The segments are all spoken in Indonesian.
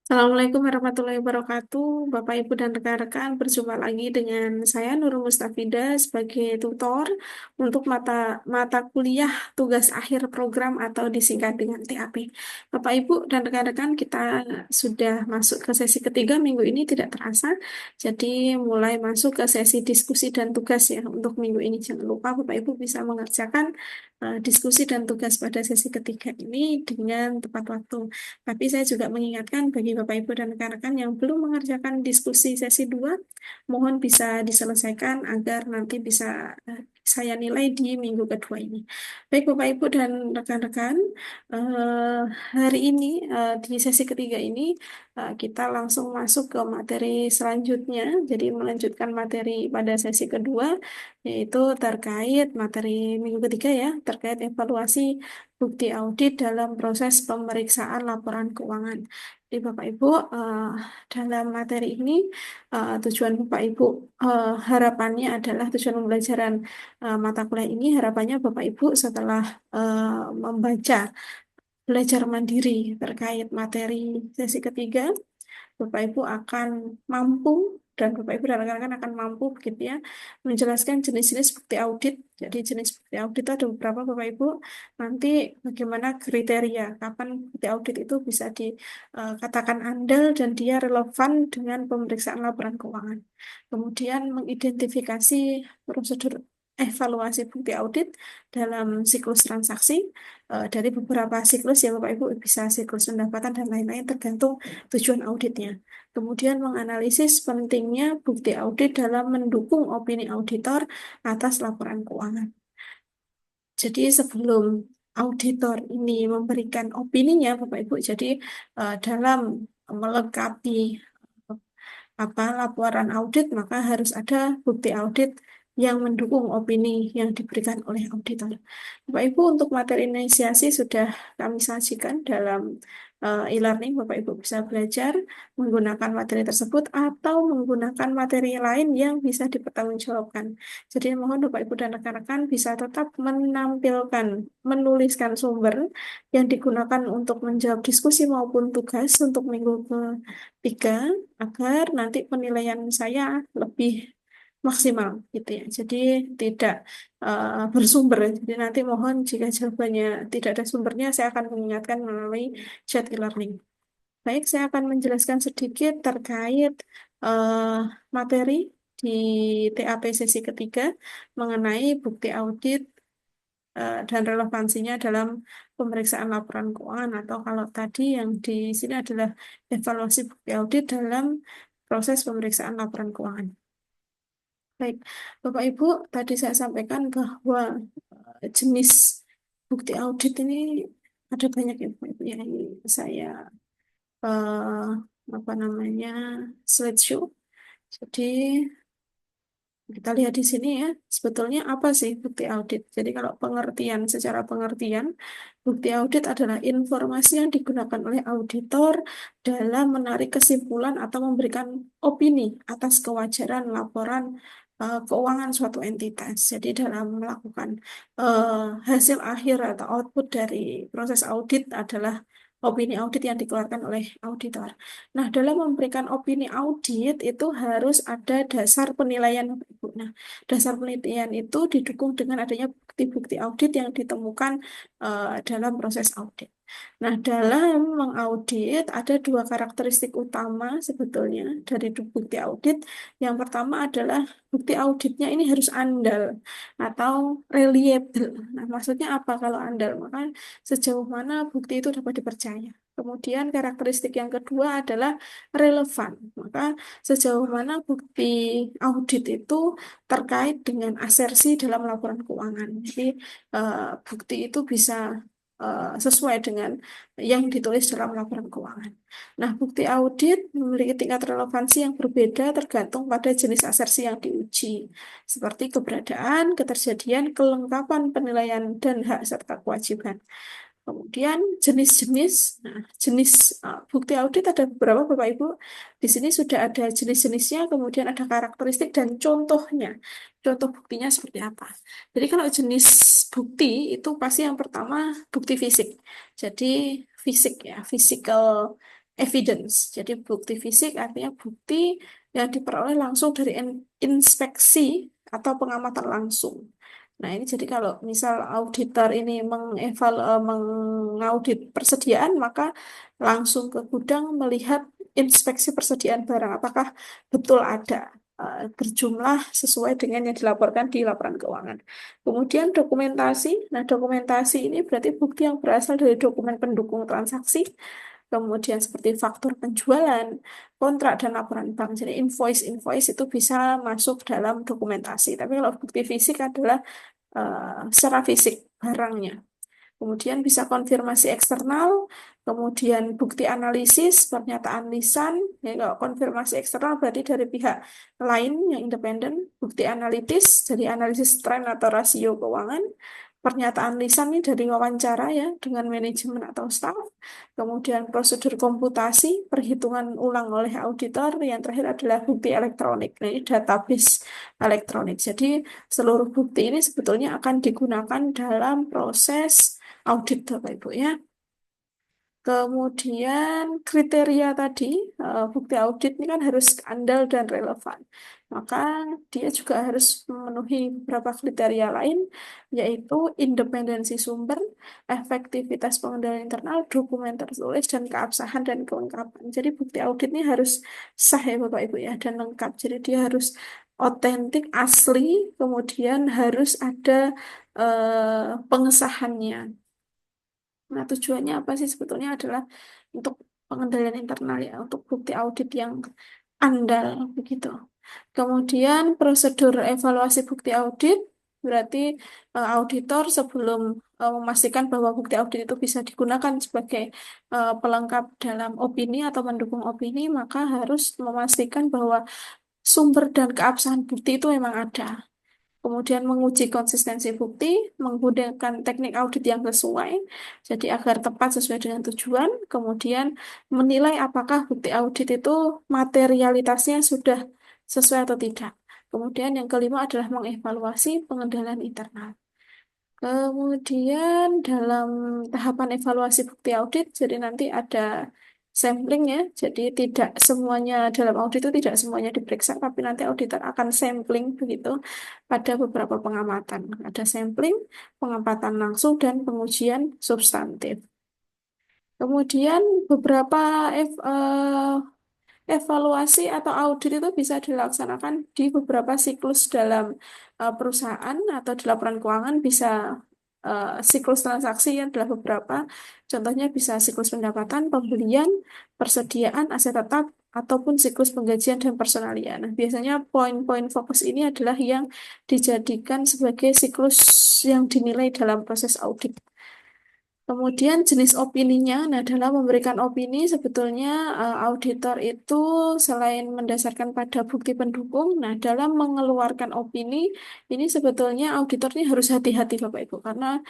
Assalamualaikum warahmatullahi wabarakatuh, Bapak Ibu dan rekan-rekan. Berjumpa lagi dengan saya Nurul Mustafida sebagai tutor untuk mata kuliah tugas akhir program atau disingkat dengan TAP. Bapak Ibu dan rekan-rekan, kita sudah masuk ke sesi ketiga minggu ini tidak terasa. Jadi mulai masuk ke sesi diskusi dan tugas ya untuk minggu ini. Jangan lupa Bapak Ibu bisa mengerjakan diskusi dan tugas pada sesi ketiga ini dengan tepat waktu. Tapi saya juga mengingatkan bagi Bapak Ibu dan rekan-rekan yang belum mengerjakan diskusi sesi 2, mohon bisa diselesaikan agar nanti bisa saya nilai di minggu kedua ini. Baik Bapak Ibu dan rekan-rekan, eh, hari ini di sesi ketiga ini kita langsung masuk ke materi selanjutnya. Jadi melanjutkan materi pada sesi kedua, yaitu terkait materi minggu ketiga ya, terkait evaluasi bukti audit dalam proses pemeriksaan laporan keuangan. Jadi Bapak Ibu, dalam materi ini tujuan Bapak Ibu harapannya adalah tujuan pembelajaran mata kuliah ini harapannya Bapak Ibu setelah membaca belajar mandiri terkait materi sesi ketiga, Bapak Ibu akan mampu dan Bapak Ibu dan rekan-rekan akan mampu begitu ya menjelaskan jenis-jenis bukti audit. Jadi jenis bukti audit itu ada beberapa Bapak Ibu. Nanti bagaimana kriteria kapan bukti audit itu bisa dikatakan andal dan dia relevan dengan pemeriksaan laporan keuangan. Kemudian mengidentifikasi prosedur evaluasi bukti audit dalam siklus transaksi dari beberapa siklus ya Bapak Ibu bisa siklus pendapatan dan lain-lain tergantung tujuan auditnya. Kemudian menganalisis pentingnya bukti audit dalam mendukung opini auditor atas laporan keuangan. Jadi sebelum auditor ini memberikan opininya, Bapak Ibu, jadi dalam melengkapi laporan audit, maka harus ada bukti audit yang mendukung opini yang diberikan oleh auditor. Bapak Ibu, untuk materi inisiasi sudah kami sajikan dalam e-learning. Bapak Ibu bisa belajar menggunakan materi tersebut atau menggunakan materi lain yang bisa dipertanggungjawabkan. Jadi mohon Bapak Ibu dan rekan-rekan bisa tetap menampilkan, menuliskan sumber yang digunakan untuk menjawab diskusi maupun tugas untuk minggu ketiga agar nanti penilaian saya lebih maksimal gitu ya. Jadi tidak bersumber. Jadi nanti mohon jika jawabannya tidak ada sumbernya, saya akan mengingatkan melalui chat e-learning. Baik, saya akan menjelaskan sedikit terkait eh, materi di TAP sesi ketiga mengenai bukti audit dan relevansinya dalam pemeriksaan laporan keuangan atau kalau tadi yang di sini adalah evaluasi bukti audit dalam proses pemeriksaan laporan keuangan. Baik, Bapak Ibu, tadi saya sampaikan bahwa jenis bukti audit ini ada banyak ya, Bapak Ibu. Ya, ini saya eh, apa namanya slideshow. Jadi kita lihat di sini ya, sebetulnya apa sih bukti audit? Jadi kalau secara pengertian, bukti audit adalah informasi yang digunakan oleh auditor dalam menarik kesimpulan atau memberikan opini atas kewajaran laporan keuangan suatu entitas. Jadi dalam melakukan hasil akhir atau output dari proses audit adalah opini audit yang dikeluarkan oleh auditor. Nah, dalam memberikan opini audit itu harus ada dasar penilaian, Bapak Ibu. Nah, dasar penelitian itu didukung dengan adanya bukti-bukti audit yang ditemukan dalam proses audit. Nah, dalam mengaudit ada dua karakteristik utama sebetulnya dari bukti audit. Yang pertama adalah bukti auditnya ini harus andal atau reliable. Nah, maksudnya apa kalau andal? Maka sejauh mana bukti itu dapat dipercaya. Kemudian karakteristik yang kedua adalah relevan. Maka sejauh mana bukti audit itu terkait dengan asersi dalam laporan keuangan. Jadi bukti itu bisa sesuai dengan yang ditulis dalam laporan keuangan. Nah, bukti audit memiliki tingkat relevansi yang berbeda tergantung pada jenis asersi yang diuji, seperti keberadaan, ketersediaan, kelengkapan penilaian, dan hak serta kewajiban. Kemudian jenis bukti audit ada beberapa Bapak Ibu. Di sini sudah ada jenis-jenisnya, kemudian ada karakteristik dan contohnya. Contoh buktinya seperti apa? Jadi kalau jenis bukti itu pasti yang pertama bukti fisik. Jadi fisik ya, physical evidence. Jadi bukti fisik artinya bukti yang diperoleh langsung dari inspeksi atau pengamatan langsung. Nah, ini jadi kalau misal auditor ini mengaudit persediaan, maka langsung ke gudang melihat inspeksi persediaan barang, apakah betul ada berjumlah sesuai dengan yang dilaporkan di laporan keuangan. Kemudian dokumentasi. Nah, dokumentasi ini berarti bukti yang berasal dari dokumen pendukung transaksi, kemudian seperti faktur penjualan, kontrak, dan laporan bank. Jadi invoice-invoice itu bisa masuk dalam dokumentasi. Tapi kalau bukti fisik adalah secara fisik barangnya. Kemudian bisa konfirmasi eksternal, kemudian bukti analisis, pernyataan lisan. Ya, kalau konfirmasi eksternal berarti dari pihak lain yang independen, bukti analitis, dari analisis tren atau rasio keuangan. Pernyataan lisan ini dari wawancara ya dengan manajemen atau staff. Kemudian prosedur komputasi, perhitungan ulang oleh auditor. Yang terakhir adalah bukti elektronik. Nah, ini database elektronik. Jadi seluruh bukti ini sebetulnya akan digunakan dalam proses audit Bapak Ibu ya. Kemudian kriteria tadi, bukti audit ini kan harus andal dan relevan. Maka dia juga harus memenuhi beberapa kriteria lain, yaitu independensi sumber, efektivitas pengendalian internal, dokumen tertulis, dan keabsahan dan kelengkapan. Jadi bukti audit ini harus sah ya Bapak Ibu ya, dan lengkap. Jadi dia harus otentik, asli, kemudian harus ada pengesahannya. Nah, tujuannya apa sih sebetulnya adalah untuk pengendalian internal ya, untuk bukti audit yang andal begitu. Kemudian prosedur evaluasi bukti audit, berarti auditor sebelum memastikan bahwa bukti audit itu bisa digunakan sebagai pelengkap dalam opini atau mendukung opini, maka harus memastikan bahwa sumber dan keabsahan bukti itu memang ada. Kemudian menguji konsistensi bukti, menggunakan teknik audit yang sesuai, jadi agar tepat sesuai dengan tujuan. Kemudian menilai apakah bukti audit itu materialitasnya sudah sesuai atau tidak. Kemudian yang kelima adalah mengevaluasi pengendalian internal. Kemudian dalam tahapan evaluasi bukti audit, jadi nanti ada sampling ya. Jadi tidak semuanya dalam audit itu tidak semuanya diperiksa, tapi nanti auditor akan sampling begitu pada beberapa pengamatan. Ada sampling, pengamatan langsung, dan pengujian substantif. Kemudian beberapa evaluasi atau audit itu bisa dilaksanakan di beberapa siklus dalam perusahaan atau di laporan keuangan bisa siklus transaksi yang adalah beberapa. Contohnya bisa siklus pendapatan, pembelian, persediaan, aset tetap, ataupun siklus penggajian dan personalian. Nah, biasanya poin-poin fokus ini adalah yang dijadikan sebagai siklus yang dinilai dalam proses audit. Kemudian jenis opininya, nah dalam memberikan opini sebetulnya auditor itu selain mendasarkan pada bukti pendukung, nah dalam mengeluarkan opini ini sebetulnya auditor ini harus hati-hati Bapak Ibu karena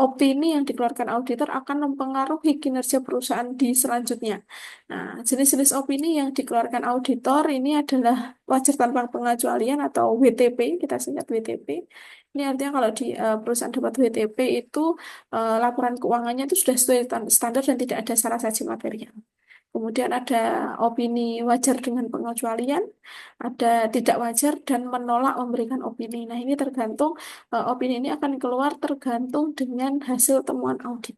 opini yang dikeluarkan auditor akan mempengaruhi kinerja perusahaan di selanjutnya. Nah jenis-jenis opini yang dikeluarkan auditor ini adalah wajar tanpa pengecualian atau WTP, kita singkat WTP. Ini artinya kalau di perusahaan dapat WTP itu laporan keuangannya itu sudah sesuai standar dan tidak ada salah saji material. Kemudian ada opini wajar dengan pengecualian, ada tidak wajar dan menolak memberikan opini. Nah, ini tergantung opini ini akan keluar tergantung dengan hasil temuan audit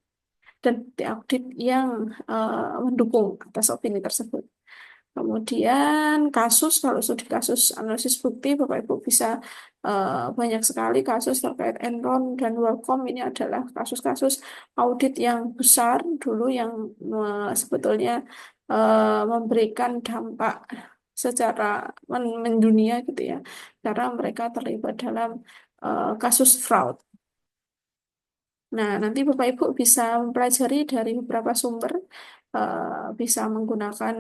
dan bukti audit yang mendukung atas opini tersebut. Kemudian kasus, kalau studi kasus analisis bukti, Bapak Ibu bisa banyak sekali kasus terkait Enron dan WorldCom. Ini adalah kasus-kasus audit yang besar dulu yang sebetulnya memberikan dampak secara mendunia gitu ya. Karena mereka terlibat dalam kasus fraud. Nah, nanti Bapak Ibu bisa mempelajari dari beberapa sumber, bisa menggunakan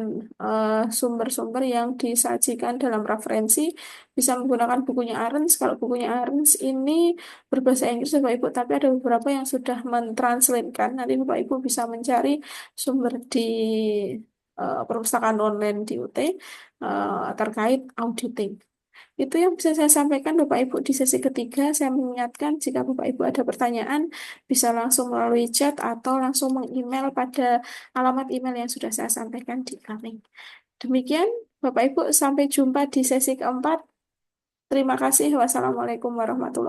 sumber-sumber yang disajikan dalam referensi, bisa menggunakan bukunya Arens. Kalau bukunya Arens ini berbahasa Inggris Bapak Ibu, tapi ada beberapa yang sudah mentranslatekan. Nanti Bapak Ibu bisa mencari sumber di perpustakaan online di UT terkait auditing. Itu yang bisa saya sampaikan Bapak Ibu di sesi ketiga. Saya mengingatkan jika Bapak Ibu ada pertanyaan, bisa langsung melalui chat atau langsung meng-email pada alamat email yang sudah saya sampaikan di kami. Demikian, Bapak Ibu, sampai jumpa di sesi keempat. Terima kasih. Wassalamualaikum warahmatullahi wabarakatuh.